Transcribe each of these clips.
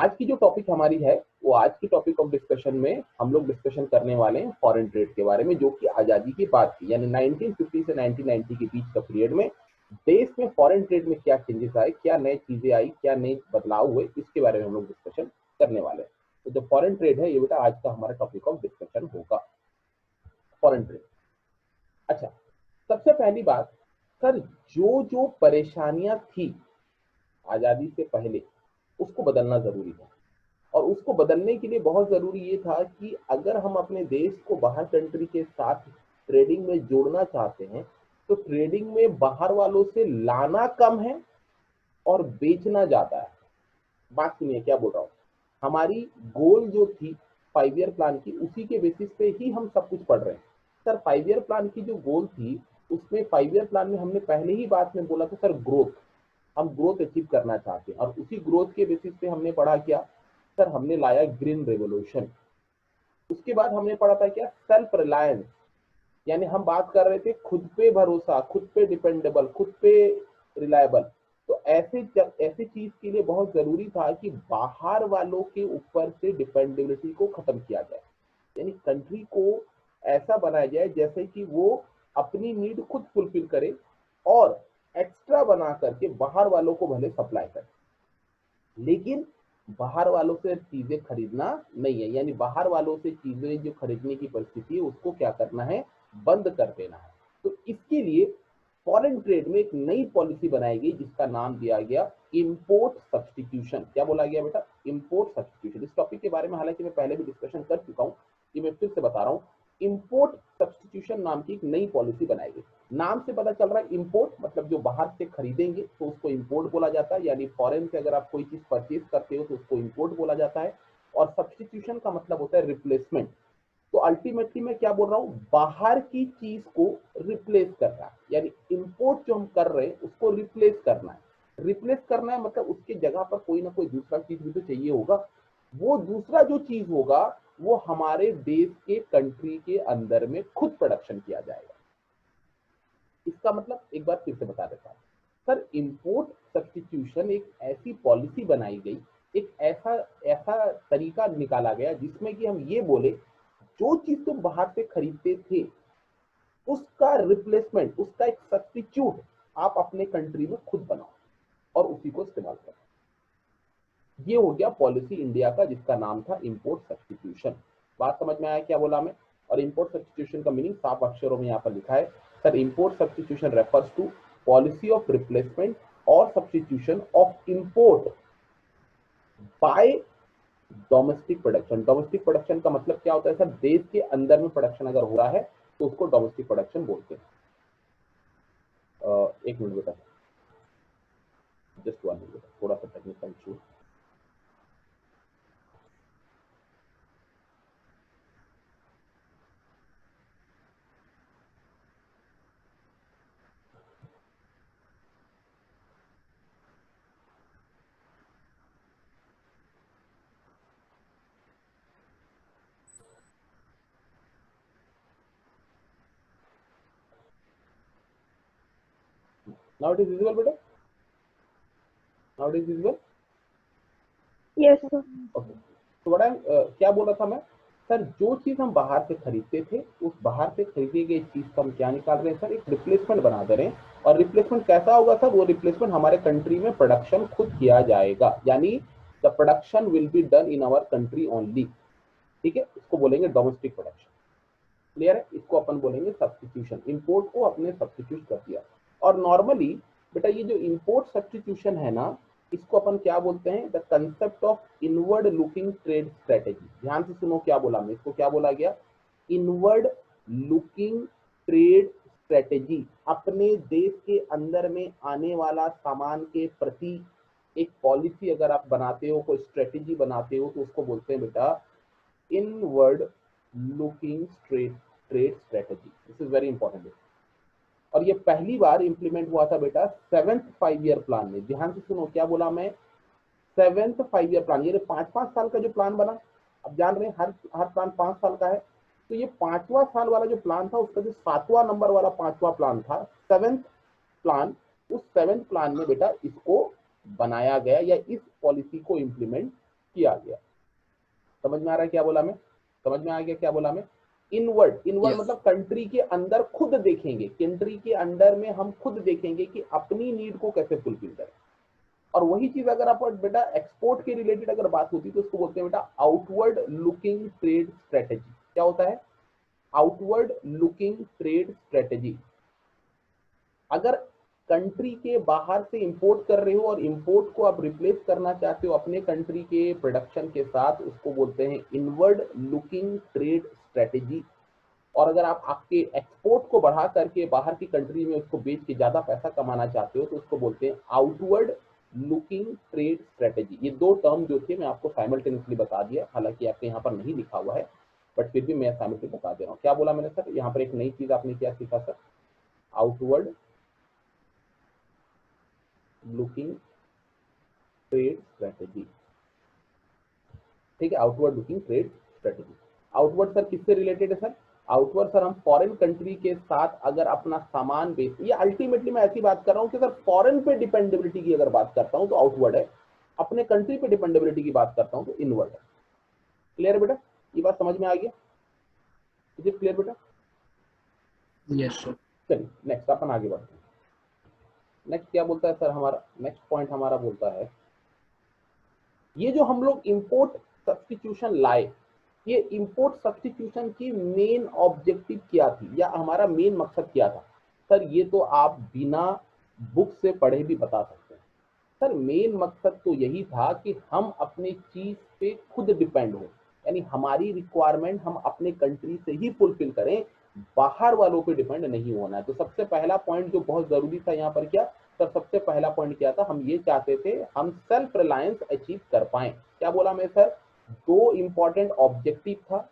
आज की जो टॉपिक हमारी है वो आज की टॉपिक ऑफ डिस्कशन में हम लोग डिस्कशन करने वाले हैं फॉरेन ट्रेड के बारे में, जो कि आजादी की बात थी, यानी 1950 से 1990 के बीच का पीरियड में देश में फॉरेन ट्रेड में क्या चेंजेस आए, क्या नई चीजें आई, क्या नए बदलाव हुए, इसके बारे में हम लोग डिस्कशन करने वाले हैं। तो जो फॉरेन ट्रेड है ये बेटा आज का हमारा टॉपिक ऑफ डिस्कशन होगा, फॉरेन ट्रेड। अच्छा, सबसे पहली बात, सर जो जो परेशानियां थी आजादी से पहले उसको बदलना जरूरी है, और उसको बदलने के लिए बहुत जरूरी ये था कि अगर हम अपने देश को बाहर कंट्री के साथ ट्रेडिंग में जोड़ना चाहते हैं तो ट्रेडिंग में बाहर वालों से लाना कम है और बेचना ज्यादा है। बात सुनिए क्या बोल रहा हूँ। हमारी गोल जो थी 5 ईयर प्लान की, उसी के बेसिस पे ही हम सब कुछ पढ़ रहे हैं। सर 5 ईयर प्लान की जो गोल थी उसमें 5 ईयर प्लान में हमने पहले ही बात में बोला था सर ग्रोथ, हम ग्रोथ अचीव करना चाहते हैं, और उसी ग्रोथ के बेसिस पे हमने पढ़ा क्या सर, हमने लाया ग्रीन रेवोल्यूशन। उसके बाद हमने पढ़ा था क्या, सेल्फ रिलायंस, यानी हम बात कर रहे थे खुद पे भरोसा, खुद पे डिपेंडेबल, खुद पे रिलायबल। तो ऐसे चीज के लिए बहुत जरूरी था कि बाहर वालों के ऊपर से डिपेंडेबिलिटी को खत्म किया जाए, यानी कंट्री को ऐसा बनाया जाए जैसे कि वो अपनी नीड खुद फुलफिल करे और एक्स्ट्रा बना करके बाहर वालों को भले सप्लाई करे, लेकिन बाहर वालों से चीजें खरीदना नहीं है, यानी बाहर वालों से चीजें जो खरीदने की परिस्थिति है उसको क्या करना है, बंद कर देना है। तो इसके लिए फॉरेन ट्रेड में एक नई पॉलिसी बनाई गई जिसका नाम दिया गया इंपोर्ट सब्स्टिट्यूशन। क्या बोला गया बेटा, इंपोर्ट सब्स्टिट्यूशन। इस टॉपिक के बारे में हालांकि मैं पहले भी डिस्कशन कर चुका हूं, ये मैं फिर से बता रहा हूं। इंपोर्ट सब्स्टिट्यूशन नाम की एक नई पॉलिसी बनाई गई। नाम से पता चल रहा है इंपोर्ट मतलब जो बाहर से खरीदेंगे तो उसको इंपोर्ट बोला जाता है, यानी फॉरेन से अगर आप कोई चीज परचेज करते हो तो उसको इंपोर्ट बोला जाता है। और सब्स्टिट्यूशन का मतलब होता है रिप्लेसमेंट। तो अल्टीमेटली मैं क्या बोल रहा हूं, बाहर की चीज को रिप्लेस करना है, यानी इंपोर्ट जो हम कर रहे हैं उसको रिप्लेस करना है। रिप्लेस करना है मतलब उसके जगह पर कोई ना कोई दूसरा चीज भी तो चाहिए होगा, वो दूसरा जो चीज होगा वो हमारे देश के कंट्री के अंदर में खुद प्रोडक्शन किया जाएगा। इसका मतलब एक बार फिर से बता देता हूं सर, इंपोर्ट सब्स्टिट्यूशन एक ऐसी पॉलिसी बनाई गई, एक ऐसा ऐसा तरीका निकाला गया जिसमें कि हम ये बोले जो चीज तुम बाहर से खरीदते थे उसका रिप्लेसमेंट, उसका एक सब्स्टिट्यूट आप अपने कंट्री में खुद बनाओ और उसी को इस्तेमाल करो। ये हो गया पॉलिसी इंडिया का जिसका नाम था इंपोर्ट सब्स्टिट्यूशन। बात समझ में आया क्या बोला मैं। और इंपोर्ट सब्स्टिट्यूशन का मीनिंग साफ अक्षरों में यहाँ पर लिखा है sir, import substitution refers to policy of replacement और substitution of import by domestic production. Domestic production का मतलब क्या होता है सर, देश के अंदर में प्रोडक्शन अगर हो रहा है तो उसको डोमेस्टिक प्रोडक्शन बोलते हैं। एक मिनट बेटा, जस्ट 1 मिनट, थोड़ा सा technical issue. Now it is visible बेटा, now it is visible. Yes sir. Okay, तो बड़ा क्या बोल रहा था मैं सर, जो चीज हम बाहर से खरीदते थे उस बाहर से खरीदी गई चीज का हम क्या निकाल रहे हैं सर, एक रिप्लेसमेंट बना दे रहे हैं। और रिप्लेसमेंट कैसा होगा सर, वो रिप्लेसमेंट हमारे कंट्री में प्रोडक्शन खुद किया जाएगा, यानी the production will be done in our country only. ठीक है, इसको बोलेंगे डोमेस्टिक प्रोडक्शन। क्लियर है, इसको अपन बोलेंगे सब्स्टिट्यूशन। इंपोर्ट को अपने सब्स्टिट्यूट कर दिया। और नॉर्मली बेटा ये जो इंपोर्ट सब्स्टिट्यूशन है ना, इसको अपन क्या बोलते हैं, the concept of inward looking trade strategy. ध्यान से सुनो क्या बोला मैं, इसको क्या बोला गया, इनवर्ड लुकिंग ट्रेड स्ट्रेटेजी। अपने देश के अंदर में आने वाला सामान के प्रति एक पॉलिसी अगर आप बनाते हो, कोई स्ट्रेटेजी बनाते हो, तो उसको बोलते हैं बेटा inward looking trade strategy. This is very important. और ये पहली बार इंप्लीमेंट हुआ था बेटा 7th 5 ईयर प्लान में। ध्यान से सुनो क्या बोला मैं, 7th 5 ईयर प्लान, ये 5-5 साल का जो प्लान बना, अब जान रहे हैं हर प्लान 5 साल का है, तो ये 5वां साल वाला जो प्लान था उसका जो 7वां नंबर वाला 5वां प्लान था, 7th प्लान, उस 7th प्लान में बेटा इसको बनाया गया या इस पॉलिसी को इंप्लीमेंट किया गया। समझ में आ रहा है क्या बोला मैं? समझ में आ गया क्या बोला मैं? Inward, inward yes. मतलब कंट्री के अंदर खुद देखेंगे, कंट्री के अंदर में हम खुद देखेंगे कि अपनी नीड को कैसे फुलफिल करें। और वही चीज अगर आप बेटा एक्सपोर्ट के रिलेटेड अगर बात होती है तो उसको बोलते हैं बेटा आउटवर्ड लुकिंग ट्रेड स्ट्रेटेजी। क्या होता है? Outward looking trade strategy. अगर कंट्री के बाहर से इंपोर्ट कर रहे हो और इंपोर्ट को आप रिप्लेस करना चाहते हो अपने कंट्री के प्रोडक्शन के साथ, उसको बोलते हैं इनवर्ड लुकिंग ट्रेड स्ट्रेटेजी। और अगर आप आपके एक्सपोर्ट को बढ़ा करके बाहर की कंट्री में उसको बेच के ज्यादा पैसा कमाना चाहते हो तो उसको बोलते हैं आउटवर्ड लुकिंग ट्रेड स्ट्रेटेजी। ये दो टर्म जो थे मैं आपको साइमल्टेनियसली बता दिया, हालांकि आपके यहाँ पर नहीं लिखा हुआ है, बट फिर भी मैं साइमल्टेनियसली बता दे रहा हूँ। क्या बोला मैंने सर? यहाँ पर एक नई चीज आपने क्या सीखा sir? Outward looking trade strategy. ठीक है, outward looking trade strategy. Outward sir किससे रिलेटेड है सर? आउटवर्ड सर हम फॉरेन कंट्री के साथ अगर अपना सामान बेच, ये अल्टीमेटली मैं ऐसी बात कर रहा हूं कि सर फॉरेन पे डिपेंडेबिलिटी की अगर बात करता हूं तो आउटवर्ड है, अपने कंट्री पे डिपेंडेबिलिटी की बात करता हूं तो इनवर्ड है। क्लियर है बेटा? ये बात समझ में आ गया? इज इट क्लियर बेटा? Yes sir. चलिए नेक्स्ट अपन आगे बढ़ते हैं। नेक्स्ट क्या बोलता है सर हमारा? नेक्स्ट पॉइंट हमारा बोलता है ये जो हम लोग इंपोर्ट सब्स्टिट्यूशन लाए, ये इंपोर्ट सब्स्टिट्यूशन की मेन ऑब्जेक्टिव क्या थी या हमारा मेन मकसद क्या था? सर ये तो आप बिना बुक से पढ़े भी बता सकते हैं। सर मेन मकसद तो यही था कि हम अपने चीज पे खुद डिपेंड हो, यानी हमारी रिक्वायरमेंट हम अपने कंट्री से ही फुलफिल करें, बाहर वालों पे डिपेंड नहीं होना है। तो सबसे पहला पॉइंट जो बहुत जरूरी था यहाँ पर क्या सर? सबसे पहला पॉइंट क्या था? हम ये चाहते थे हम सेल्फ रिलायंस अचीव कर पाए। क्या बोला मैं सर? दो इंपॉर्टेंट ऑब्जेक्टिव था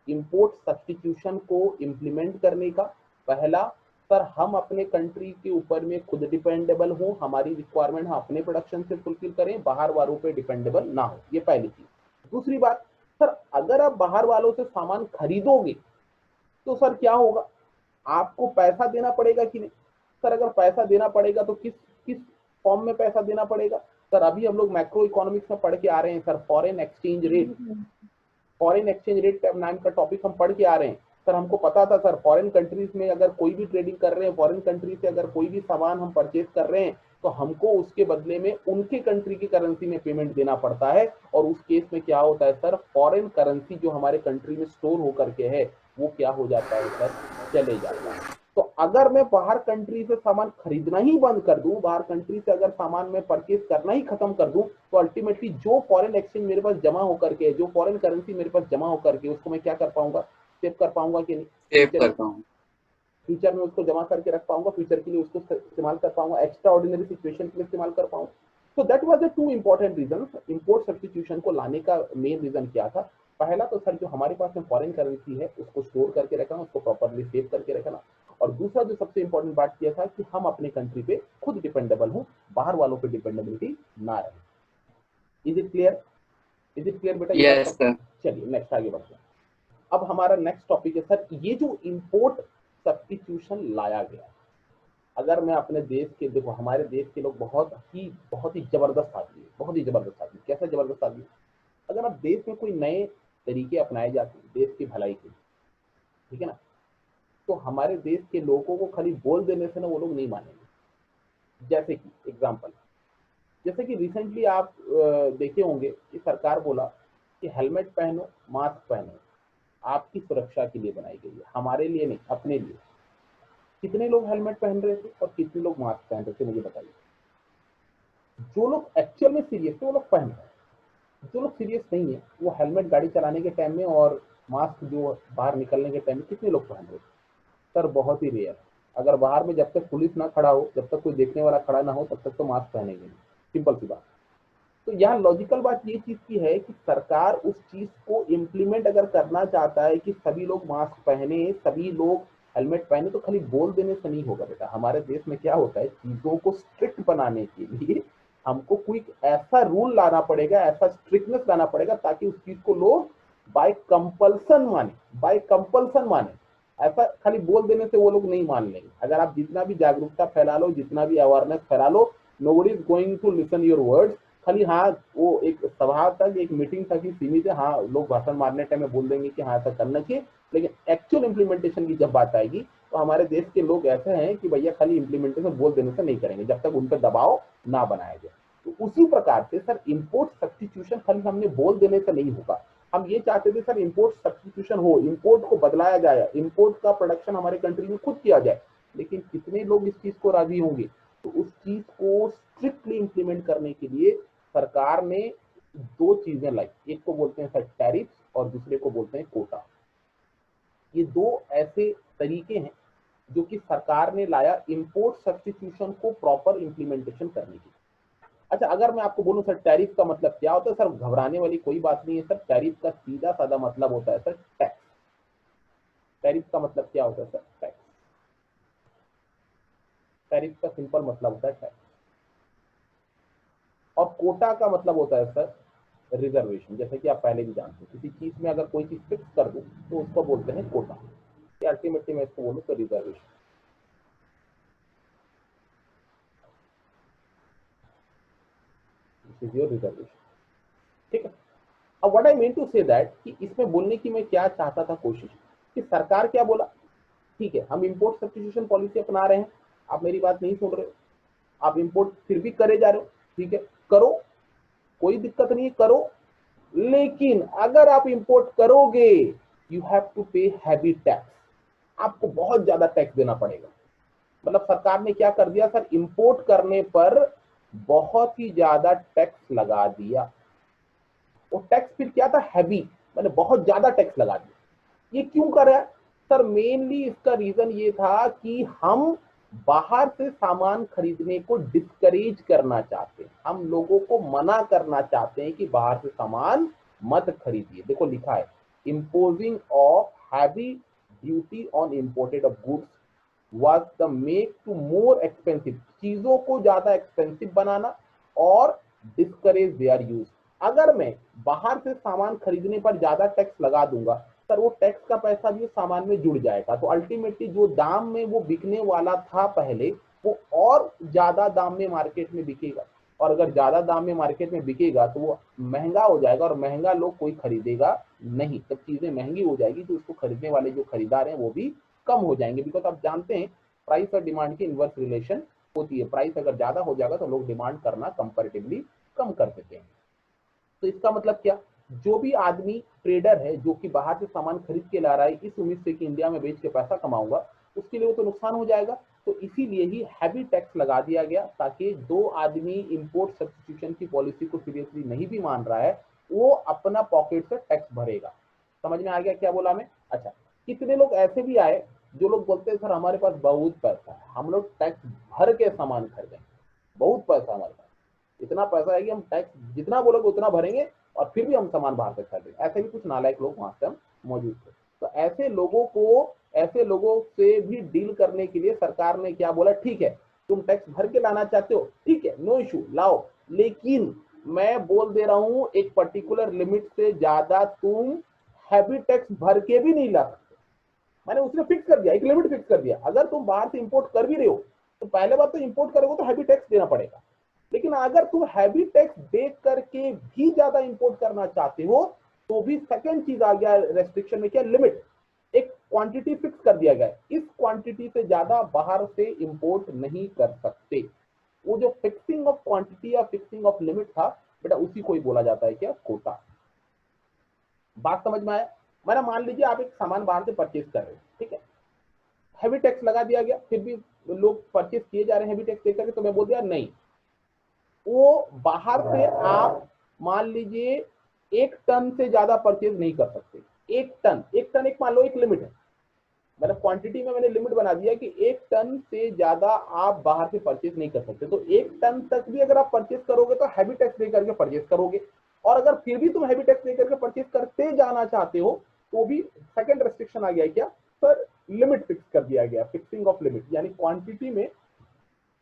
इंपोर्ट सब्स्टिट्यूशन को इंप्लीमेंट करने का। पहला सर हम अपने कंट्री के ऊपर में खुद डिपेंडेबल हो, हमारी रिक्वायरमेंट हम अपने प्रोडक्शन से फुलफिल करें, बाहर वालों पे डिपेंडेबल ना हो, ये पहली चीज। दूसरी बात सर, अगर आप बाहर वालों से सामान खरीदोगे तो सर क्या होगा? आपको पैसा देना पड़ेगा कि नहीं? सर अगर पैसा देना पड़ेगा तो किस किस फॉर्म में पैसा देना पड़ेगा? सर अभी हम लोग मैक्रो इकोनॉमिक्स में पढ़ के आ रहे हैं sir, foreign exchange rate. Foreign exchange rate का नाम का टॉपिक हम पढ़ के आ रहे हैं सर। हमको पता था सर फॉरेन कंट्रीज में अगर कोई भी ट्रेडिंग कर रहे हैं, फॉरेन कंट्री से अगर कोई भी सामान हम परचेज कर रहे हैं तो हमको उसके बदले में उनके कंट्री की करेंसी में पेमेंट देना पड़ता है। और उस केस में क्या होता है सर? फॉरेन करेंसी जो हमारे कंट्री में स्टोर होकर के है वो क्या हो जाता है सर? चले जाता है। तो अगर मैं बाहर कंट्री से सामान खरीदना ही बंद कर दूं, बाहर कंट्री से अगर सामान मैं परचेज करना ही खत्म कर दूं, तो अल्टीमेटली जो फॉरेन एक्सचेंज मेरे पास जमा होकर के, जो फॉरेन करेंसी मेरे पास जमा होकर के, उसको मैं क्या कर पाऊंगा? सेव कर पाऊंगा कि नहीं? सेव करता हूँ। फ्यूचर में उसको जमा करके रख पाऊंगा, फ्यूचर के लिए उसको इस्तेमाल कर पाऊंगा, एक्स्ट्रा ऑर्डिनरी सिचुएशन के लिए इस्तेमाल कर पाऊंगा। तो that was the two important reason import substitution को लाने का। मेन रीजन क्या था? पहला तो सर जो हमारे पास में फॉरेन करेंसी है उसको स्टोर करके रखना, उसको प्रॉपरली सेव करके रखना। और दूसरा जो सबसे इंपॉर्टेंट बात किया था कि हम अपने कंट्री पे खुद डिपेंडेबल हो, बाहर वालों पे डिपेंडेबिलिटी ना रहे। Is it clear? Is it clear बेटा? ये बात यस सर। चलिए नेक्स्ट आगे बढ़ते हैं। अब हमारा नेक्स्ट टॉपिक है सर, ये जो इंपोर्ट सब्स्टिट्यूशन लाया गया, अगर मैं अपने देश के, देखो हमारे देश के लोग बहुत ही जबरदस्त आदमी है, बहुत ही जबरदस्त आदमी। कैसा जबरदस्त आदमी? अगर आप देश में कोई नए तरीके अपनाए जाते हैं देश की भलाई के लिए, ठीक है ना, तो हमारे देश के लोगों को खाली बोल देने से ना वो लोग नहीं मानेंगे। जैसे कि एग्जाम्पल, जैसे कि रिसेंटली आप देखे होंगे कि सरकार बोला कि हेलमेट पहनो, मास्क पहनो, आपकी सुरक्षा के लिए बनाई गई है, हमारे लिए नहीं, अपने लिए। कितने लोग हेलमेट पहन रहे थे और कितने लोग मास्क पहन रहे थे मुझे बताइए। जो लोग एक्चुअल में सीरियस थे वो लोग पहन रहे हैं, जो लोग सीरियस नहीं है वो हेलमेट गाड़ी चलाने के टाइम में और मास्क जो बाहर निकलने के टाइम में कितने लोग पहन रहे थे? सर बहुत ही रेयर। अगर बाहर में जब तक पुलिस ना खड़ा हो, जब तक कोई देखने वाला खड़ा ना हो, तब तक तो मास्क पहनेंगे नहीं, सिंपल सी बात। तो यहाँ लॉजिकल बात ये चीज की है कि सरकार उस चीज को इम्प्लीमेंट अगर करना चाहता है कि सभी लोग मास्क पहने, सभी लोग हेलमेट पहने, तो खाली बोल देने से नहीं होगा बेटा। हमारे देश में क्या होता है, चीजों को स्ट्रिक्ट बनाने के लिए हमको कोई ऐसा रूल लाना पड़ेगा, ऐसा स्ट्रिक्टनेस लाना पड़ेगा ताकि उस चीज को लोग बाय कंपल्सन माने, बाय कंपल्सन माने। ऐसा खाली बोल देने से वो लोग नहीं मान लेंगे। अगर आप जितना भी जागरूकता फैला लो, जितना भी अवेयरनेस फैला लो, nobody is going to listen your words. खाली हाँ वो एक सभा तक, एक मीटिंग तक ही सीमित है। हाँ लोग भाषण मारने टाइम में बोल देंगे कि हाँ ऐसा करना चाहिए, लेकिन एक्चुअल इम्प्लीमेंटेशन की जब बात आएगी तो हमारे देश के लोग ऐसे हैं कि भैया खाली इम्प्लीमेंटेशन बोल देने से नहीं करेंगे जब तक उन पर दबाव ना बनाया जाए। तो उसी प्रकार से सर इम्पोर्ट सब्स्टिट्यूशन खाली हमने बोल देने से नहीं होगा। हम ये चाहते थे सर इम्पोर्ट सब्स्टिट्यूशन हो, इम्पोर्ट को बदलाया जाए, इम्पोर्ट का प्रोडक्शन हमारे कंट्री में खुद किया जाए, लेकिन कितने लोग इस चीज को राजी होंगे? तो उस चीज को स्ट्रिक्टली इंप्लीमेंट करने के लिए सरकार ने दो चीजें लाई, एक को बोलते हैं सर टैरिफ और दूसरे को बोलते हैं कोटा। ये दो ऐसे तरीके हैं जो कि सरकार ने लाया इंपोर्ट सब्स्टिट्यूशन को प्रॉपर इंप्लीमेंटेशन करने की। अच्छा अगर मैं आपको बोलूं सर टैरिफ का मतलब क्या होता है, सर घबराने वाली कोई बात नहीं है सर। टैरिफ का सीधा साधा मतलब होता है सर टैक्स। टैरिफ का मतलब क्या होता है सर? टैक्स। टैरिफ का सिंपल मतलब होता है टैक्स। और कोटा का मतलब होता है सर रिजर्वेशन। जैसे कि आप पहले भी जानते हैं, किसी चीज में अगर कोई चीज फिक्स कर दूं तो उसको बोलते हैं कोटा, या अल्टीमेटली मैं इसको बोलूं तो reservation. This is your reservation, ठीक है। अब what I mean to say that कि इसमें बोलने की मैं क्या चाहता था कोशिश, कि सरकार क्या बोला, ठीक है हम इंपोर्ट सब्स्टिट्यूशन पॉलिसी अपना रहे हैं, आप मेरी बात नहीं सुन रहे हो, आप इंपोर्ट फिर भी करे जा रहे हो, ठीक है करो, कोई दिक्कत नहीं करो, लेकिन अगर आप इंपोर्ट करोगे यू हैव टू पे हैवी टैक्स, आपको बहुत ज्यादा टैक्स देना पड़ेगा। मतलब सरकार ने क्या कर दिया सर, इंपोर्ट करने पर बहुत ही ज्यादा टैक्स लगा दिया। वो टैक्स फिर क्या था, हैवी, मैंने बहुत ज्यादा टैक्स लगा दिया। ये क्यों कर रहा है सर? मेनली इसका रीजन ये था कि हम बाहर से सामान खरीदने को डिस्करेज करना चाहते हैं, हम लोगों को मना करना चाहते हैं कि बाहर से सामान मत खरीदिए। देखो लिखा है imposing of heavy duty on imported of goods was the make to more expensive, चीजों को ज्यादा एक्सपेंसिव बनाना और डिस्करेज देयर यूज। अगर मैं बाहर से सामान खरीदने पर ज्यादा टैक्स लगा दूंगा सर, वो टैक्स का पैसा भी उस सामान में जुड़ जाएगा, तो अल्टीमेटली जो दाम में वो बिकने वाला था पहले, वो और ज्यादा दाम में मार्केट में बिकेगा, और अगर ज्यादा दाम में मार्केट में बिकेगा तो वो महंगा हो जाएगा, और महंगा लोग कोई खरीदेगा नहीं। जब चीजें महंगी हो जाएगी तो उसको खरीदने वाले जो खरीदार हैं वो भी कम हो जाएंगे, बिकॉज आप जानते हैं प्राइस और डिमांड की इनवर्स रिलेशन होती है। प्राइस अगर ज्यादा हो जाएगा तो लोग डिमांड करना कंपैरेटिवली कम कर देते हैं। तो इसका मतलब क्या, जो भी आदमी ट्रेडर है जो कि बाहर से सामान खरीद के ला रहा है इस उम्मीद से कि इंडिया में बेच के पैसा कमाऊंगा, उसके लिए वो तो नुकसान हो जाएगा। तो इसीलिए ही हैवी टैक्स लगा दिया गया, ताकि दो आदमी इंपोर्ट सब्स्टिट्यूशन की पॉलिसी को सीरियसली नहीं भी मान रहा है, वो अपना पॉकेट से टैक्स भरेगा। समझ में आ गया क्या बोला मैं? अच्छा, कितने लोग ऐसे भी आए जो लोग बोलते हैं सर हमारे पास बहुत पैसा है, हम लोग टैक्स भर के सामान खरीदेंगे, बहुत पैसा हमारे पास, इतना पैसा है कि हम टैक्स जितना बोलोगे उतना भरेंगे और फिर भी हम सामान बाहर से खरीदेंगे। ऐसे भी कुछ नालायक लोग वहां से हम मौजूद थे। तो ऐसे लोगों से भी डील करने के लिए सरकार ने क्या बोला, ठीक है तुम टैक्स भर के लाना चाहते हो, ठीक है नो इशू लाओ, लेकिन मैं बोल दे रहा हूं एक पर्टिकुलर लिमिट से ज्यादा तुम हैवी टैक्स भर के भी नहीं ला सकते। मैंने उसने फिक्स कर दिया, एक लिमिट फिक्स कर दिया। अगर तुम बाहर से इंपोर्ट कर भी रहे हो तो पहले बात तो इंपोर्ट करोगे तो हैवी टैक्स देना पड़ेगा, लेकिन अगर तुम हैवी टैक्स दे करके भी ज्यादा इंपोर्ट करना चाहते हो तो भी सेकंड चीज आ गया रेस्ट्रिक्शन में, क्या, लिमिट, एक क्वांटिटी फिक्स कर दिया गया, इस क्वांटिटी से ज्यादा बाहर से इंपोर्ट नहीं कर सकते। वो जो फिक्सिंग ऑफ क्वांटिटी या फिक्सिंग ऑफ लिमिट था बेटा, उसी को ही बोला जाता है क्या, कोटा। बात समझ में आया? मैंने मान लीजिए आप एक सामान बाहर से परचेज कर रहे हो, ठीक है, हैवी टैक्स लगा दिया गया, फिर भी लोग परचेज किए जा रहे हैं हैवी टैक्स देकर के, तो मैं बोल दिया नहीं, वो बाहर से आप मान लीजिए 1 टन से ज्यादा परचेज नहीं कर सकते। 1 टन एक मान लो एक लिमिट है, मतलब क्वांटिटी में मैंने लिमिट बना दिया कि 1 टन से ज्यादा आप बाहर से परचेज नहीं कर सकते। तो 1 टन तक भी अगर आप परचेज करोगे तो हैवी टैक्स दे करके परचेज करोगे, और अगर फिर भी तुम हैवी टैक्स दे करके परचेज करते जाना चाहते हो तो भी सेकंड रेस्ट्रिक्शन आ गया, क्या सर, लिमिट फिक्स कर दिया गया, फिक्सिंग ऑफ लिमिट, यानी क्वांटिटी में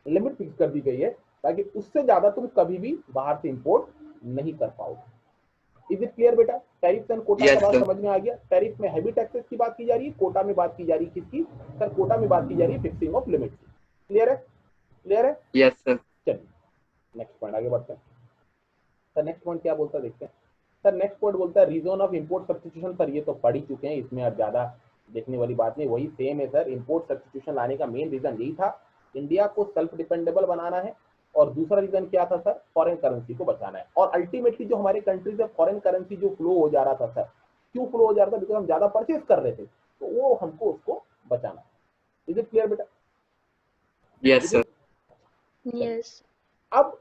लिमिट फिक्स कर दी गई है ताकि उससे ज्यादा तुम कभी भी बाहर से इंपोर्ट नहीं कर पाओगे। इज इट क्लियर बेटा? टैरिफ एंड कोटा का बात समझ में आ गया? टैरिफ में हैवी टैक्सेस की बात की जा रही है, कोटा में बात की जा रही है किसकी सर? कोटा में बात की जा रही है फिक्सिंग ऑफ लिमिट की। क्लियर है? क्लियर है? Yes sir. चलिए नेक्स्ट पॉइंट आगे बढ़ते हैं। सर नेक्स्ट पॉइंट क्या बोलता है देखते हैं। सर नेक्स्ट पॉइंट बोलता है reason of import substitution. Sir ये तो पढ़ ही चुके हैं, इसमें अब ज्यादा देखने वाली बात नहीं, वही सेम है सर। इंपोर्ट सब्स्टिट्यूशन लाने का मेन रीजन यही था, इंडिया को सेल्फ डिपेंडेबल बनाना है, और दूसरा रीजन क्या था सर, फॉरेन करेंसी को बचाना है। और अल्टीमेटली जो हमारे कंट्री से फॉरेन करेंसी जो फ्लो हो जा रहा था सर, क्यों फ्लो हो जा रहा था, बिकॉज हम ज्यादा परचेज कर रहे थे, तो वो हमको उसको बचाना है। इज इट क्लियर बेटा? Yes sir. यस। अब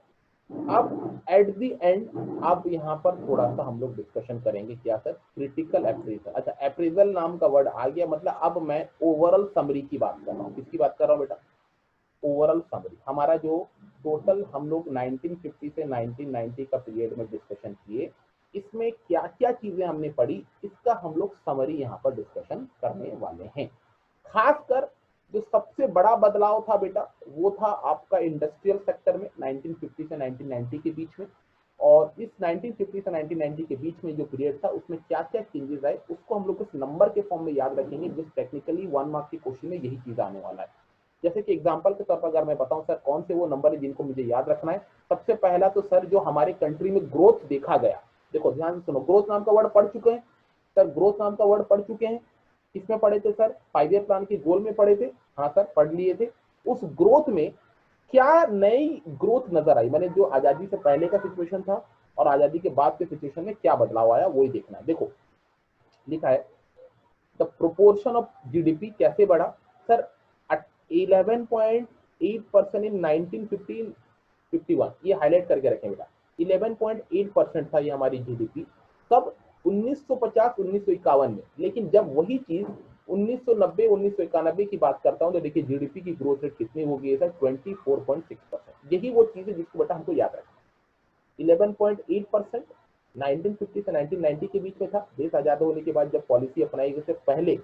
एट द एंड अब यहाँ पर थोड़ा सा हम लोग डिस्कशन करेंगे क्या सर, क्रिटिकल अप्रेजल। अच्छा, अप्रेजल नाम का वर्ड आ गया, मतलब अब मैं ओवरऑल समरी की बात कर रहा हूँ। किसकी बात कर रहा हूँ बेटा? Overall summary. हमारा जो टोटल हम लोग 1950 से 1990 का पीरियड में डिस्कशन किए, इसमें क्या क्या चीजें हमने पढ़ी, इसका हम लोग समरी यहाँ पर डिस्कशन करने वाले हैं। खासकर जो सबसे बड़ा बदलाव था बेटा, वो था आपका इंडस्ट्रियल सेक्टर में 1950 से 1990 के बीच में। और इस 1950 से 1990 के बीच में जो पीरियड था, उसमें क्या क्या चेंजेस आए, उसको हम लोग कुछ नंबर के फॉर्म में याद रखेंगे, जिस टेक्निकली 1 मार्क के क्वेश्चन में यही चीज आने वाला है। जैसे कि एग्जांपल के तौर पर अगर मैं बताऊं सर, कौन से वो नंबर है जिनको मुझे याद रखना है। सबसे पहला तो सर जो हमारे कंट्री में ग्रोथ देखा गया, देखो ध्यान से सुनो, ग्रोथ नाम का वर्ड पढ़ चुके हैं सर, ग्रोथ नाम का वर्ड पढ़ चुके हैं। किसमें पढ़े थे सर? 5 ईयर प्लान के गोल में पढ़े थे। हाँ सर, पढ़ लिए थे। उस ग्रोथ में क्या नई ग्रोथ नजर आई, मैंने जो आजादी से पहले का सिचुएशन था और आजादी के बाद के सिचुएशन में क्या बदलाव आया, वही देखना है। देखो लिखा है द प्रोपोर्शन ऑफ जीडीपी कैसे बढ़ा सर, 11.8% इन 1951, ये हाईलाइट करके रखें बेटा। 11.8% था ये हमारी जीडीपी कब? 1950-1951 में। लेकिन जब वही चीज 1990-1991 की बात करता हूं, तो देखिए जीडीपी की ग्रोथ रेट कितनी हो गई है सर? 24.6%। यही वो चीज है जिसको बेटा हमको याद रखना। 11.8% 1950 से 1990 के बीच में था। देश आजाद होने के बाद जब पॉलिसी अपनाई गई से पहले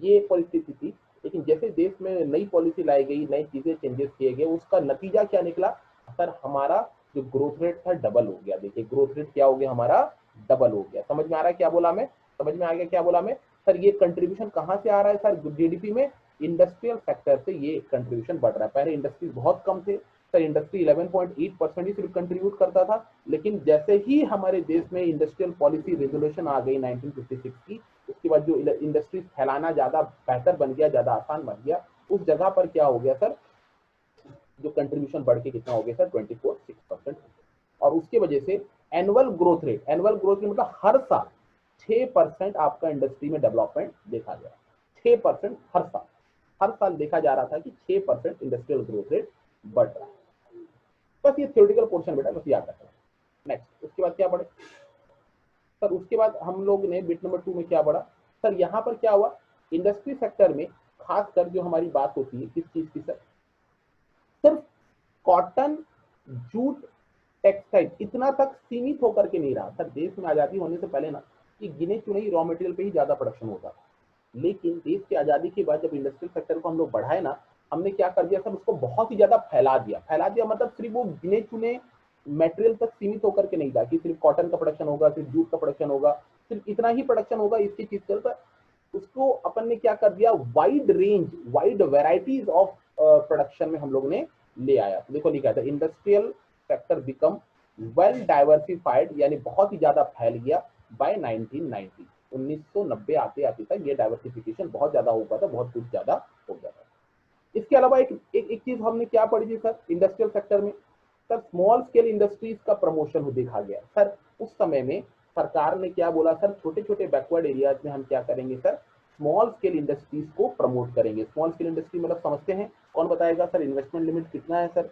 ये परिस्थिति थी, लेकिन जैसे देश में नई पॉलिसी लाई गई, नई चीजें चेंजेस किए गए, उसका नतीजा क्या निकला सर? हमारा जो ग्रोथ रेट था डबल हो गया। देखिए ग्रोथ रेट क्या हो गया हमारा? डबल हो गया। समझ में आ रहा है क्या बोला मैं? समझ में आ गया क्या बोला मैं सर? ये कंट्रीब्यूशन कहाँ से आ रहा है सर जीडीपी में? इंडस्ट्रियल सेक्टर से ये कंट्रीब्यूशन बढ़ रहा है। पहले इंडस्ट्री बहुत कम थे सर, इंडस्ट्री 11.8% ही सिर्फ कंट्रीब्यूट करता था। लेकिन जैसे ही हमारे देश में इंडस्ट्रियल पॉलिसी रेजोल्यूशन आ गई 1956 की, उसके बाद जो इंडस्ट्रीज फैलाना ज्यादा बेहतर बन गया, ज्यादा आसान बन गया, उस जगह पर क्या हो गया सर? जो कंट्रीब्यूशन बढ़ के कितना हो गया सर? 24.6%। और उसके वजह से एनुअल ग्रोथ रेट मतलब हर साल 6% आपका इंडस्ट्री में डेवलपमेंट देखा गया। 6% हर साल देखा जा रहा था कि 6% इंडस्ट्रियल ग्रोथ रेट बढ़ रहा है। बस ये थ्योरेटिकल पोर्शन बेटा, बस याद रखना। नेक्स्ट उसके बाद क्या पढ़े सर? उसके बाद हम लोग ने बिट नंबर 2 में क्या पढ़ा सर? यहाँ पर क्या हुआ, इंडस्ट्री सेक्टर में खासकर जो हमारी बात होती है किस चीज की सर? सिर्फ कॉटन, जूट, टेक्सटाइल इतना तक सीमित होकर के नहीं रहा सर। देश में आजादी होने से पहले ना कि गिने चुने ही रॉ मटेरियल पे ही ज्यादा प्रोडक्शन होता था। लेकिन देश की आजादी के बाद जब इंडस्ट्रियल सेक्टर को हम लोग बढ़ाए ना, हमने क्या कर दिया सर? उसको बहुत ही ज्यादा फैला दिया मतलब सिर्फ वो गिने चुने मटेरियल तक सीमित होकर के नहीं था कि सिर्फ कॉटन का प्रोडक्शन होगा, सिर्फ जूट का प्रोडक्शन होगा, सिर्फ इतना ही प्रोडक्शन होगा, इसकी चीज चलता। उसको अपन ने क्या कर दिया? Wide range, wide varieties of production में हम लोग ने ले आया। तो देखो लिखा था industrial sector become well diversified, यानी बहुत ही ज्यादा फैल गया बाय 1990। 1990 आते आते तक ये डाइवर्सिफिकेशन बहुत ज्यादा हो गया था, बहुत कुछ ज्यादा हो गया था। इसके अलावा एक चीज हमने क्या पढ़ी थी सर इंडस्ट्रियल सेक्टर में सर? स्मॉल स्केल इंडस्ट्रीज का प्रमोशन देखा गया सर। उस समय में सरकार ने क्या बोला सर? छोटे छोटे बैकवर्ड एरियाज में हम क्या करेंगे सर? स्मॉल स्केल इंडस्ट्रीज को प्रमोट करेंगे। स्मॉल स्केल इंडस्ट्री मतलब समझते हैं? कौन बताएगा सर? इन्वेस्टमेंट लिमिट कितना है सर?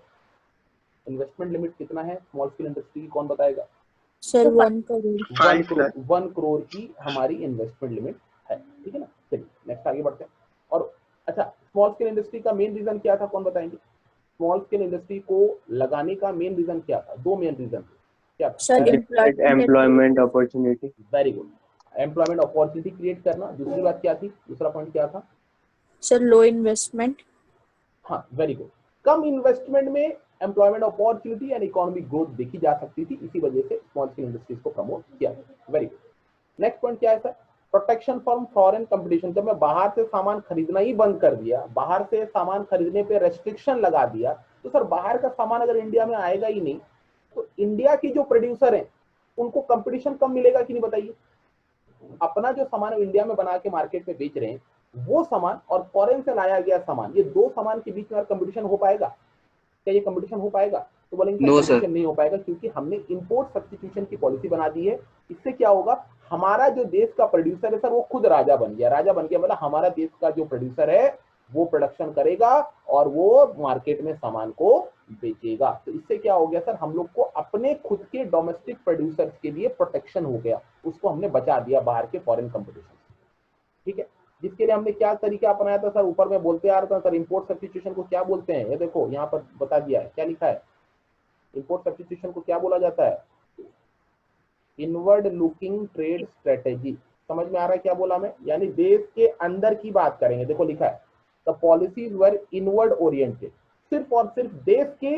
इन्वेस्टमेंट लिमिट कितना है स्मॉल स्केल इंडस्ट्री की? कौन बताएगा सर? 1 करोड़। 1 करोड़ की हमारी इन्वेस्टमेंट लिमिट है। ठीक है ना? चलिए नेक्स्ट आगे बढ़ते हैं। और अच्छा, स्मॉल स्केल इंडस्ट्री का मेन रीजन क्या था? कौन बताएंगे? स्मॉल स्केल इंडस्ट्री को लगाने का मेन रीजन क्या था? 2 मेन रीजन थे। क्या था sir? Employment opportunity. Very good, employment opportunity create करना। दूसरी बात क्या थी? दूसरा पॉइंट क्या था सर? लो इन्वेस्टमेंट। हाँ वेरी गुड, कम इन्वेस्टमेंट में employment opportunity and economic growth देखी जा सकती थी, इसी वजह से स्मॉल स्केल इंडस्ट्रीज को प्रमोट किया। Very good. नेक्स्ट पॉइंट क्या है sir? Protection from foreign competition. जब मैं बाहर से सामान खरीदना ही बंद कर दिया, बाहर से सामान खरीदने पे रेस्ट्रिक्शन लगा दिया, तो सर बाहर का सामान अगर इंडिया में आएगा ही नहीं, तो इंडिया की जो प्रोड्यूसर हैं उनको कंपटीशन कम मिलेगा कि नहीं बताइए। अपना जो सामान इंडिया में बना के मार्केट में बेच रहे हैं वो सामान और फॉरेन से लाया गया सामान, ये दो सामान के बीच में कंपटीशन हो पाएगा क्या? ये कंपटीशन हो पाएगा? तो बोलेंगे No, sir. कंपटीशन नहीं हो पाएगा, क्योंकि हमने इंपोर्ट सब्स्टिट्यूशन की पॉलिसी बना दी है। इससे क्या होगा, हमारा जो देश का प्रोड्यूसर है सर वो खुद राजा बन गया। राजा बन गया मतलब हमारा देश का जो प्रोड्यूसर है वो प्रोडक्शन करेगा और वो मार्केट में सामान को बेचेगा। तो इससे क्या हो गया सर, हम लोग को अपने खुद के डोमेस्टिक प्रोड्यूसर्स के लिए प्रोटेक्शन हो गया, उसको हमने बचा दिया बाहर के फॉरेन कंपटीशन। ठीक है, जिसके लिए हमने क्या तरीका अपनाया था सर, ऊपर में बोलते आ रहा था सर इंपोर्ट सब्स्टिट्यूशन को क्या बोलते हैं, ये देखो यहाँ पर बता दिया है, क्या लिखा है, इंपोर्ट सब्स्टिट्यूशन को क्या बोला जाता है, इनवर्ड लुकिंग ट्रेड स्ट्रेटेजी। समझ में आ रहा है क्या बोला मैं? यानी देश के अंदर की बात करेंगे, देखो लिखा है the policies were inward oriented, सिर्फ और सिर्फ देश के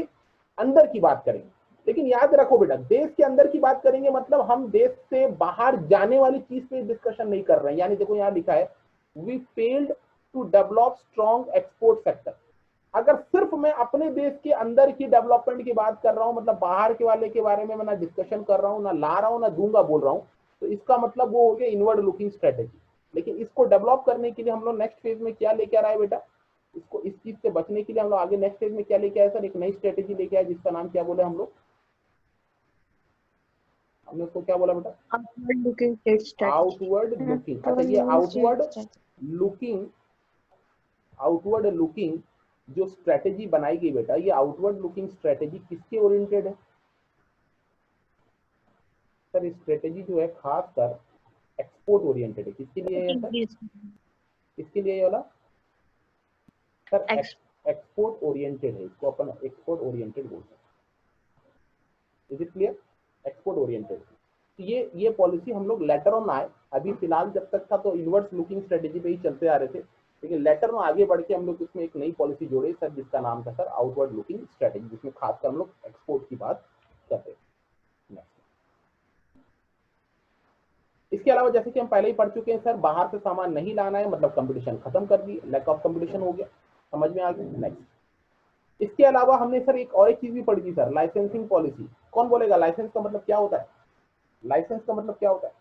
अंदर की बात करेंगे। लेकिन याद रखो बेटा, देश के अंदर की बात करेंगे मतलब हम देश से बाहर जाने वाली चीज पे डिस्कशन नहीं कर रहे हैं। यानी देखो यहाँ लिखा है we failed to develop strong export sector. अगर सिर्फ मैं अपने देश के अंदर की डेवलपमेंट की बात कर रहा हूं, मतलब बाहर के वाले के बारे में मैं ना डिस्कशन कर रहा हूं, ना ला रहा हूं, ना दूंगा बोल रहा हूं, तो इसका मतलब वो हो गया इनवर्ड लुकिंग स्ट्रेटेजी। लेकिन इसको डेवलप करने के लिए हम लोग नेक्स्ट फेज में क्या लेके आ रहा है बेटा, इसको इस चीज से बचने के लिए हम लोग आगे नेक्स्ट फेज में क्या लेके आए सर, एक नई स्ट्रेटेजी लेके आए जिसका नाम क्या बोले हम लोग, हमने उसको क्या बोला बेटा, outward looking trade strategy. Outward looking. अच्छा ये आउटवर्ड लुकिंग जो स्ट्रेटेजी बनाई गई बेटा, ये आउटवर्ड लुकिंग स्ट्रेटेजी किसके ओरिएंटेड है सर? स्ट्रेटेजी जो है खासकर एक्सपोर्ट ओरिएंटेड है। किसके लिए है सर? किसके लिए ये वाला सर? एक्सपोर्ट ओरिएंटेड है, इसको अपन एक्सपोर्ट ओरिएंटेड बोलते हैं। Is it clear? Export oriented. तो ये पॉलिसी हम लोग लेटर ऑन आए, अभी फिलहाल जब तक था तो इनवर्स लुकिंग स्ट्रेटेजी पे ही चलते आ रहे थे, लेकिन लेटर में आगे बढ़ के हम लोग इसमें एक नई पॉलिसी जोड़े सर जिसका नाम था सर आउटवर्ड लुकिंग स्ट्रेटेजी, जिसमें खासकर हम लोग एक्सपोर्ट की बात करते हैं। इसके अलावा जैसे कि हम पहले ही पढ़ चुके हैं सर, बाहर से सामान नहीं लाना है मतलब कंपटीशन खत्म कर दी, लैक ऑफ कंपटीशन हो गया। समझ में आ गया? नेक्स्ट, इसके अलावा हमने सर एक और एक चीज भी पढ़ी थी सर, लाइसेंसिंग पॉलिसी। कौन बोलेगा लाइसेंस का मतलब क्या होता है? लाइसेंस का मतलब क्या होता है?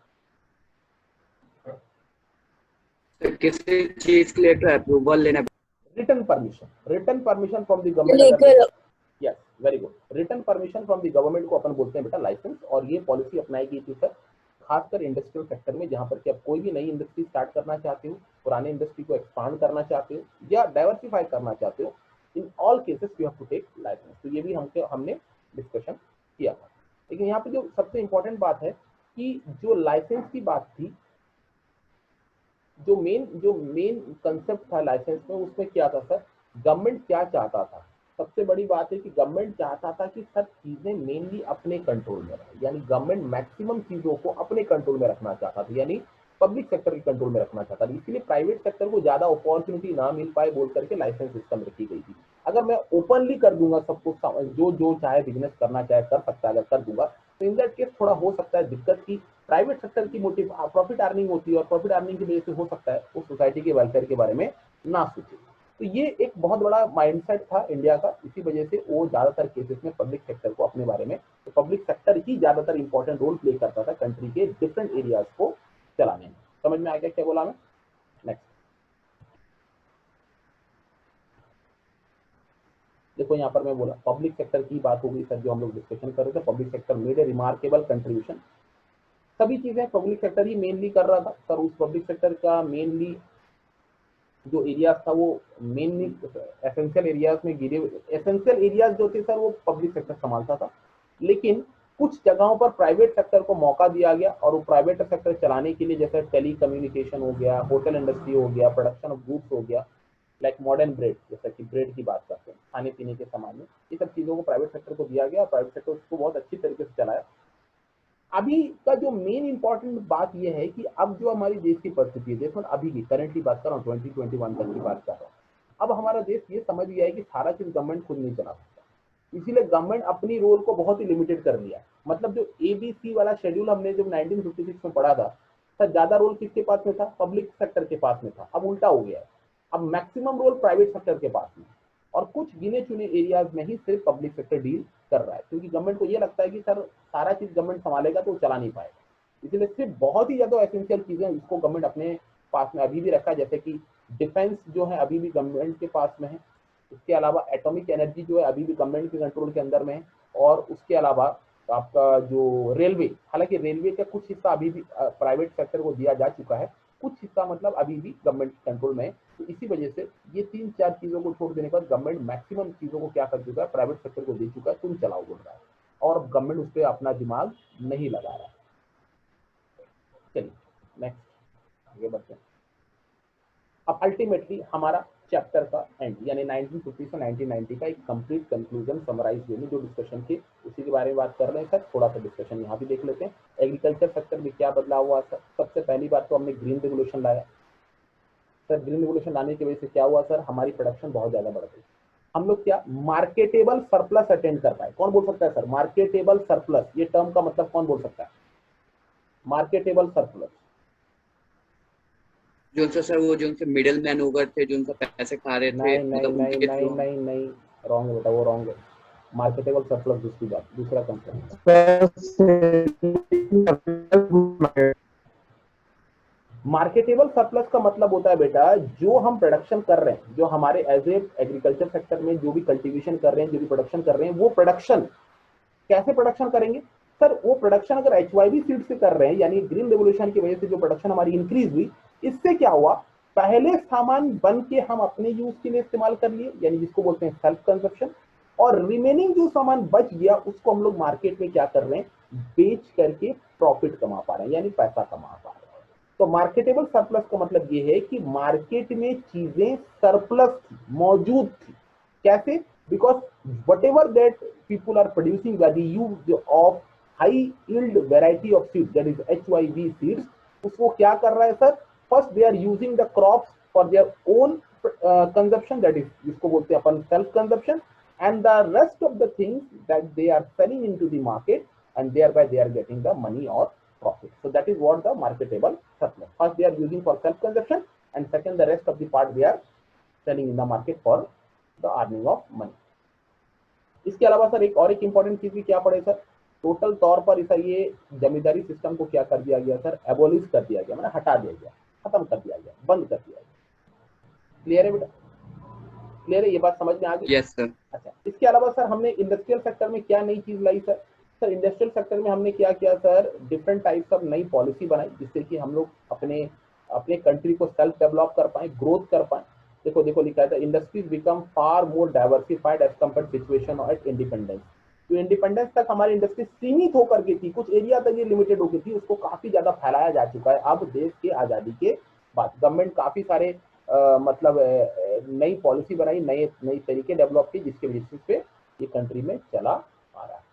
किसी चीज के लिए अप्रूवल लेना, written permission from the government. Yes, very good, written permission from the government को अपन बोलते हैं बेटा लाइसेंस। और ये पॉलिसी अपनाई गई थी सर खासकर इंडस्ट्रियल सेक्टर में, जहां पर कि आप कोई भी नई इंडस्ट्री स्टार्ट करना चाहते हो, पुराने इंडस्ट्री को एक्सपांड करना चाहते हो या डाइवर्सिफाई करना चाहते हो, in all cases you have to take licence. तो ये भी हमने डिस्कशन किया था। लेकिन यहाँ पे जो सबसे इंपॉर्टेंट बात है कि जो लाइसेंस की बात थी, जो मेन कंसेप्ट था लाइसेंस में, उसमें क्या था सर, गवर्नमेंट क्या चाहता था? सबसे बड़ी बात है कि गवर्नमेंट चाहता था कि सब चीजें मेनली अपने कंट्रोल में रहे, यानी गवर्नमेंट मैक्सिमम चीजों को अपने कंट्रोल में रखना चाहता था, यानी पब्लिक सेक्टर के कंट्रोल में रखना चाहता था। इसीलिए प्राइवेट सेक्टर को ज्यादा अपॉर्चुनिटी ना मिल पाए बोल करके लाइसेंस सिस्टम रखी गई थी। अगर मैं ओपनली कर दूंगा सबको, जो चाहे बिजनेस करना चाहे कर सकता है, अगर कर दूंगा तो इन दैट केस थोड़ा हो सकता है दिक्कत की प्राइवेट सेक्टर की मोटिव प्रॉफिट अर्निंग होती है, और प्रॉफिट अर्निंग की वजह से हो सकता है उस सोसाइटी के वेलफेयर के बारे में ना सोचे। तो ये एक बहुत बड़ा माइंडसेट था इंडिया का, इसी वजह से वो ज्यादातर केसेस में पब्लिक सेक्टर को अपने बारे में, तो पब्लिक सेक्टर ही ज्यादातर इंपॉर्टेंट रोल प्ले करता था कंट्री के डिफरेंट एरियाज को चलाने में। समझ में आ गया क्या बोला मैं? नेक्स्ट देखो यहाँ पर मैं बोला पब्लिक सेक्टर की बात हो गई सर, जो हम लोग डिस्कशन कर रहे थे। Public sector made a remarkable contribution, सभी चीजें पब्लिक सेक्टर ही मेनली कर रहा था सर। उस पब्लिक सेक्टर का मेनली जो एरियाज था वो मेनली एसेंशियल एरियाज में गिरे, एसेंशियल एरियाज जो थे सर वो पब्लिक सेक्टर संभालता था। लेकिन कुछ जगहों पर प्राइवेट सेक्टर को मौका दिया गया, और वो प्राइवेट सेक्टर चलाने के लिए जैसे टेली कम्युनिकेशन हो गया, होटल इंडस्ट्री हो गया, प्रोडक्शन ऑफ गुड्स हो गया, लाइक मॉडर्न ब्रेड, जैसा कि ब्रेड की बात करते हैं, खाने पीने के सामान में, ये सब चीजों को प्राइवेट सेक्टर को दिया गया। प्राइवेट सेक्टर उसको बहुत अच्छी तरीके से चलाया। अभी का जो मेन इंपॉर्टेंट बात यह है कि अब जो हमारी देश की परिस्थिति है, देखो अभी की करंटली बात कर रहा हूँ, 2021 तक की बात कर रहा हूँ, अब हमारा देश ये समझ गया है कि सारा चीज गवर्नमेंट खुद नहीं चला सकता। इसीलिए गवर्नमेंट अपनी रोल को बहुत ही लिमिटेड कर लिया। मतलब जो ABC वाला शेड्यूल हमने जब 1956 में पढ़ा था सर, ज्यादा रोल किसके पास में था? पब्लिक सेक्टर के पास में था। अब उल्टा हो गया है, अब मैक्सिमम रोल प्राइवेट सेक्टर के पास में, और कुछ गिने चुने एरियाज में ही सिर्फ पब्लिक सेक्टर डील कर रहा है, क्योंकि गवर्नमेंट को ये लगता है कि सर सारा चीज गवर्नमेंट संभालेगा तो वो चला नहीं पाएगा। इसलिए सिर्फ बहुत ही ज्यादा एसेंशियल चीजें इसको गवर्नमेंट अपने पास में अभी भी रखा है, जैसे कि डिफेंस जो है अभी भी गवर्नमेंट के पास में है, उसके अलावा एटॉमिक एनर्जी जो है अभी भी गवर्नमेंट के कंट्रोल के अंदर में है, और उसके अलावा आपका जो रेलवे, हालांकि रेलवे का कुछ हिस्सा अभी भी प्राइवेट सेक्टर को दिया जा चुका है, कुछ हिस्सा मतलब अभी भी गवर्नमेंट कंट्रोल में है। तो इसी वजह से ये 3-4 चीजों को छोड़ देने के बाद गवर्नमेंट मैक्सिमम चीजों को क्या कर चुका है, प्राइवेट सेक्टर को दे चुका है, तुम चलाओ बोल रहा है, और गवर्नमेंट उस पर अपना दिमाग नहीं लगा रहा है। चलिए नेक्स्ट आगे बढ़ते हैं। अब अल्टीमेटली हमारा चैप्टर का एंड यानी 1950 से 1990 का एक कंप्लीट कंक्लूजन समराइज वे में जो डिस्कशन थी उसी के बारे में बात कर रहे हैं सर। थोड़ा सा डिस्कशन यहाँ भी देख लेते हैं। एग्रीकल्चर सेक्टर में क्या बदलाव हुआ सर? सबसे पहली बात तो हमने ग्रीन रेवोल्यूशन लाया सर। ग्रीन रेवोल्यूशन लाने की वजह से क्या हुआ सर, हमारी प्रोडक्शन बहुत ज्यादा बढ़ गई। हम लोग क्या मार्केटेबल सरप्लस अटेंड कर पाए। कौन बोल सकता है सर मार्केटेबल सरप्लस? ये टर्म का मतलब कौन बोल सकता है मार्केटेबल सरप्लस? जो सा सर वो जो मिडिल मैन ओवर थे जो उनका पैसे खा रहे थे, नहीं नहीं मतलब नहीं उनके नहीं थ्रू नहीं नहीं रॉन्ग है बेटा, वो रॉन्ग है। मार्केटेबल सरप्लस दूसरी बात, दूसरा कंसेप्ट। मार्केटेबल सरप्लस का मतलब होता है बेटा जो हम प्रोडक्शन कर रहे हैं, जो हमारे एज ए एग्रीकल्चर सेक्टर में जो भी कल्टीवेशन कर रहे हैं, जो भी प्रोडक्शन कर रहे हैं, वो प्रोडक्शन कैसे प्रोडक्शन करेंगे सर? वो प्रोडक्शन अगर HYV सीड से कर रहे हैं, यानी ग्रीन रेवोल्यूशन की वजह से जो प्रोडक्शन हमारी इंक्रीज हुई, इससे क्या हुआ, पहले सामान बन के हम अपने यूज के लिए इस्तेमाल कर लिए, यानी जिसको बोलते हैं सेल्फ कंजप्शन, और रिमेनिंग जो सामान बच गया उसको हम लोग मार्केट में क्या कर रहे हैं, बेच करके प्रॉफिट कमा पा रहे हैं, यानी पैसा कमा पा रहे हैं। तो मार्केटेबल सरप्लस का मतलब ये है कि मार्केट में चीजें सरप्लस थी, मौजूद थी। कैसे? Because what ever that people are producing by the use of high yield variety of seeds, that is HYV seeds, उसको क्या कर रहा है sir? First they are using the crops for their own consumption, that is जिसको बोलते हैं अपन self consumption, and the rest of the things that they are selling into the market and thereby they are getting the money और profit. So that is what the marketable surplus. First they are using for self consumption, and second the rest of the part they are selling in the market for the earning of money. इसके अलावा sir एक और एक important चीज भी क्या पड़े sir, total तौर पर सर ये जमींदारी सिस्टम को क्या कर दिया गया सर, एबोलिश कर दिया गया, मतलब हटा दिया गया, खत्म कर दिया गया, बंद कर दिया गया. क्लियर है बेटा? क्लियर है? ये बात समझ में आ गई? Yes sir. अच्छा, इसके अलावा सर हमने इंडस्ट्रियल सेक्टर में क्या नई चीज लाई सर? सर इंडस्ट्रियल सेक्टर में हमने क्या किया सर, डिफरेंट टाइप्स ऑफ नई पॉलिसी बनाई जिससे कि हम लोग अपने अपने कंट्री को सेल्फ डेवलप कर पाए, ग्रोथ कर पाए. देखो देखो लिखा है industries become far more diversified as compare situation at independence. तो इंडिपेंडेंस तक हमारी इंडस्ट्री सीमित होकर के थी, कुछ एरिया तक ये लिमिटेड हो गई थी, उसको काफी ज्यादा फैलाया जा चुका है. अब देश के आजादी के बाद गवर्नमेंट काफी सारे मतलब नई पॉलिसी बनाई, नई तरीके डेवलप की, जिसके वजह से ये कंट्री में चला आ रहा है.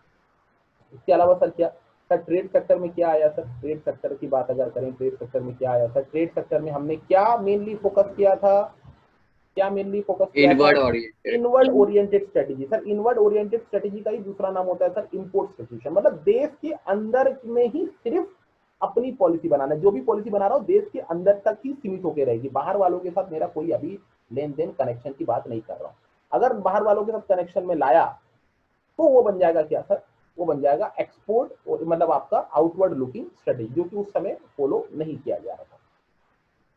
इसके अलावा सर क्या सर ट्रेड सेक्टर में क्या आया सर? ट्रेड सेक्टर की बात अगर करें, ट्रेड सेक्टर में क्या आया सर? ट्रेड सेक्टर में हमने क्या मेनली फोकस किया था, क्या मेनली फोकस किया? Inward oriented strategy. Sir inward oriented strategy का ही दूसरा नाम होता है सर इंपोर्ट सब्स्टिट्यूशन. मतलब देश के अंदर में ही सिर्फ अपनी पॉलिसी बनाना, जो भी पॉलिसी बना रहा हूं देश के अंदर तक ही सीमित होकर रहेगी, बाहर वालों के साथ मेरा कोई अभी लेन देन कनेक्शन की बात नहीं कर रहा हूं. अगर बाहर वालों के साथ कनेक्शन में लाया तो वो बन जाएगा क्या सर, वो बन जाएगा एक्सपोर्ट, मतलब आपका आउटवर्ड लुकिंग स्ट्रेटेजी, जो कि उस समय फॉलो नहीं किया जा रहा था.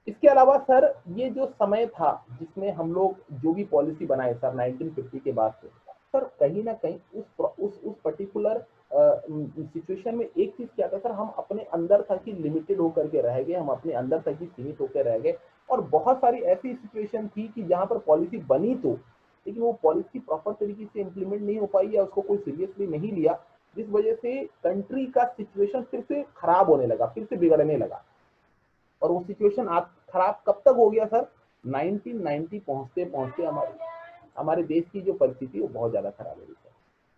इसके अलावा सर ये जो समय था जिसमें हम लोग जो भी पॉलिसी बनाए सर 1950 के बाद से, सर कहीं ना कहीं उस पर्टिकुलर सिचुएशन में एक चीज क्या था सर, हम अपने अंदर तक ही लिमिटेड होकर के रह गए, हम अपने अंदर तक ही सीमित होकर रह गए. और बहुत सारी ऐसी सिचुएशन थी कि जहां पर पॉलिसी बनी तो, लेकिन वो पॉलिसी प्रॉपर तरीके से इम्प्लीमेंट नहीं हो पाई या उसको कोई सीरियसली नहीं लिया, जिस वजह से कंट्री का सिचुएशन फिर से खराब होने लगा, फिर से बिगड़ने लगा. और वो सिचुएशन खराब कब तक हो गया सर? 1990 पहुंचते पहुंचते हमारे देश की जो परिस्थिति वो बहुत ज्यादा खराब हो गई सर.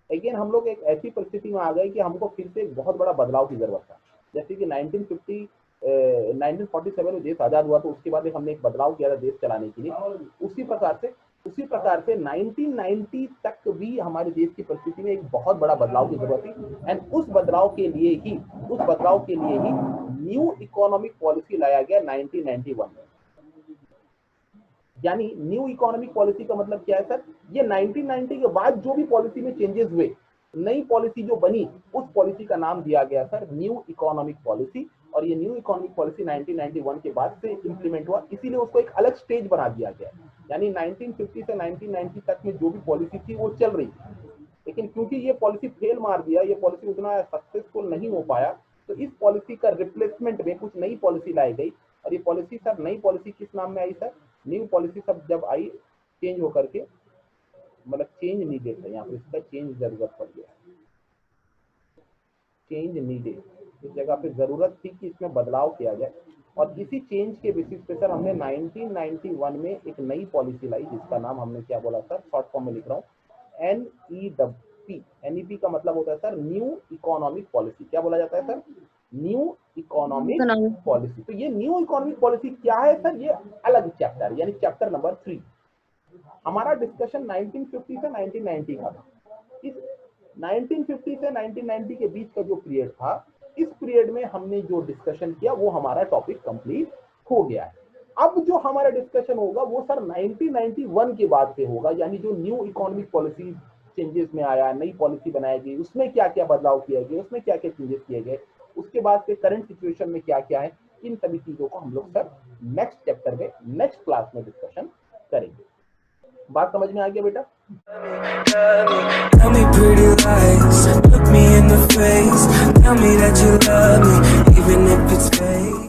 अगेन हम लोग एक ऐसी परिस्थिति में आ गए कि हमको फिर से एक बहुत बड़ा बदलाव की जरूरत था. जैसे कि 1947 में देश आजाद हुआ तो उसके बाद हमने एक बदलाव किया था देश चलाने के लिए. उसी प्रकार से 1990 तक भी हमारे देश की परिस्थिति में एक बहुत बड़ा बदलाव की जरूरत थी. एंड उस बदलाव के लिए ही न्यू इकोनॉमिक पॉलिसी लाया गया 1991 में. यानी न्यू इकोनॉमिक पॉलिसी का मतलब क्या है सर? ये 1990 के बाद जो भी पॉलिसी में चेंजेस हुए नई पॉलिसी जो बनी उस पॉलिसी का नाम दिया गया सर न्यू इकोनॉमिक पॉलिसी, और ये न्यू इकोनॉमिक पॉलिसी 1991 के बाद से इंप्लीमेंट हुआ, इसीलिए उसको एक अलग स्टेज बना दिया गया। यानी 1950 से 1990 तक में जो भी पॉलिसी थी वो चल रही थी, लेकिन क्योंकि ये पॉलिसी फेल मार दिया, ये पॉलिसी उतना सक्सेसफुल नहीं हो पाया, तो इस पॉलिसी का रिप्लेसमेंट में कुछ नई पॉलिसी लाई गई। और ये पॉलिसी सर, नई पॉलिसी किस नाम में आई सर? न्यू पॉलिसी सब जब आई चेंज होकर के, मतलब चेंज नीडेड है, यहाँ पे इसका चेंज जरूरत पड़ गया, चेंज नीडेड, इस जगह पे जरूरत थी कि इसमें बदलाव किया जाए। और इसी चेंज के बेसिस पे सर हमने 1991 में एक नई पॉलिसी लाई, जिसका नाम हमने क्या बोला सर, शॉर्ट फॉर्म में लिख रहा हूँ, NEP। NEP का मतलब होता है सर न्यू इकोनॉमिक पॉलिसी। क्या बोला जाता है सर? New economic policy. तो ये न्यू इकोनॉमिक पॉलिसी क्या है सर? ये अलग चैप्टर, यानी चैप्टर नंबर 3। हमारा डिस्कशन 1950 से 1990 का था। इस 1950 से 1990 के बीच का जो पीरियड था, इस पीरियड में हमने जो डिस्कशन किया वो हमारा टॉपिक कंप्लीट हो गया है। अब जो हमारा डिस्कशन होगा वो सर 1991 के बाद से होगा, यानी जो न्यू इकोनॉमिक पॉलिसी चेंजेस में आया, नई पॉलिसी बनाई गई, उसमें क्या क्या बदलाव किए गए, उसमें क्या क्या चेंजेस किए गए, उसके बाद से करंट सिचुएशन में क्या क्या है, इन सभी चीजों को हम लोग सर नेक्स्ट चैप्टर में, नेक्स्ट क्लास में डिस्कशन करेंगे। बात समझ में आ गया बेटा? Tell me pretty lies, look me in the face, tell me that you love me, even if it's fake.